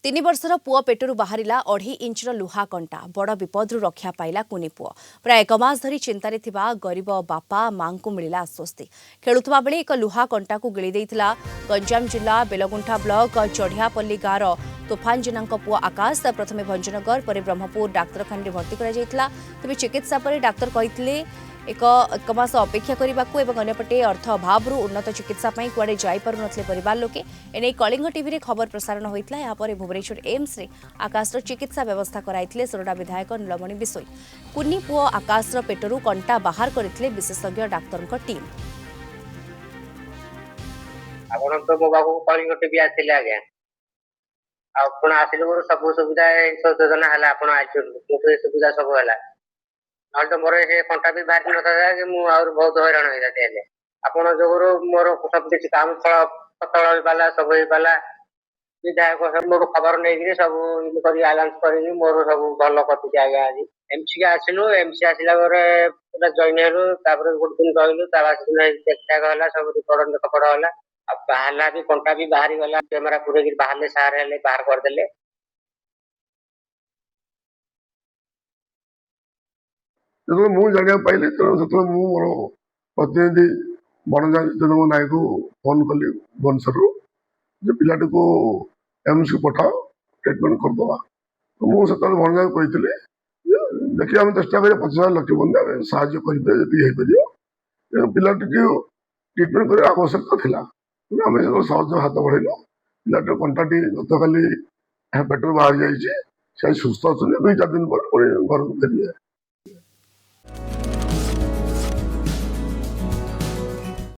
तीन वर्षर पुओ पेटरू बाहरिला 2.5 इंचर लुहा कंटा बड़ विपदरू रक्षा पाइला कुनी पुओ प्राय 1 मास धरी चिंतारे थिबा गरीब बापा मां को मिलिला आश्वस्ति खेलुवा बेले एक लुहा कंटा को गिली देइथिला गंजाम जिला बेलगुंठा ब्लॉक चढ़ियापल्ली गाँव तूफान जेना पुओ आकाश प्रथमे भंजनगर पर ब्रह्मपुर डाक्तरखाना भर्ती करा तेज चिकित्सा पर डाक्तर कही एक मास अपेक्षा करने अंपटे अर्थ अभाव उन्नत चिकित्सा कुआडे जापर परिवार लोके एने कलिंग टीवी खबर प्रसारण होता है भुवनेश्वर एम्स रे आकाशर चिकित्सा व्यवस्था कराई सोरडा विधायक नीलमणि बिशोई कुनी पुओ आकाशर पेटरू कंटा बाहर करते विशेषज्ञ डाक्तर टीम सब सुविधा योजना सुविधा सब है तो मोर से कंटा भी बाहर न था कि बहुत हैरान हो जाते आपण जो मोर सब किसी काम स्थल पाला सब पाला विधायक सब मोर खबर नहीं सब आलाउंस कर मोर सब भल कटुचे आगे आज एमसी के आसलु एमसी आसला पूरा जॉइन हेलु गोटे दिन रही देखा है सब रिकॉर्ड खबर है बाहर भी कंटा भी बाहरी गला कैमेरा पूरे बाहर सारे हेले बाहर करदे जो मुझे जाना पाइली तो मोर प्रतिनिधि बणजा जितेन्द्र नायक को फोन कली भुवनेश्वर पिलाटी को एम्स को पठाओ ट्रिटमेंट करदे तो मुझे बणजा को कही देखिए आम चेषा करें 50,000 लक्ष्य बंदे साहय पिलाटी ट्रिटमेंट कर आवश्यकता थी आम सहज हाथ बढ़ेलु पिलाटर कंटाटी गत काली पेटर बाहर जाइए सुस्थ अच्छा 2-4 दिन पर घर को फेरिए।